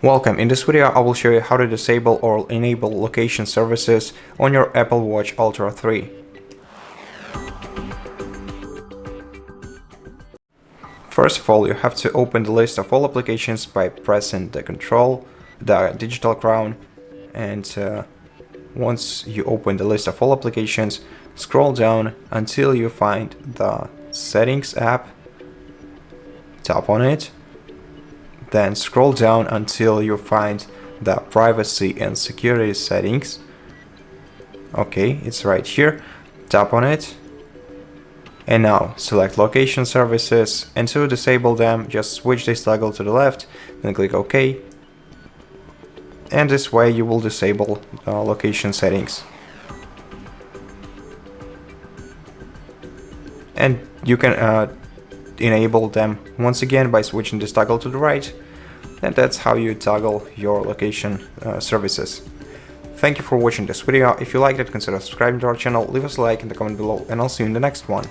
Welcome. In this video, I will show you how to disable or enable location services on your Apple Watch Ultra 3. First of all, you have to open the list of all applications by pressing the digital crown, and once you open the list of all applications, scroll down until you find the Settings app, tap on it. Then scroll down until you find the privacy and security settings. Okay, it's right here. Tap on it. And now select location services, and to disable them, just switch this toggle to the left, then click OK. And this way you will disable location settings. And you can enable them once again by switching this toggle to the right, and that's how you toggle your location services. Thank you for watching this video. If you liked it, consider subscribing to our channel, leave us a like in the comment below, and I'll see you in the next one.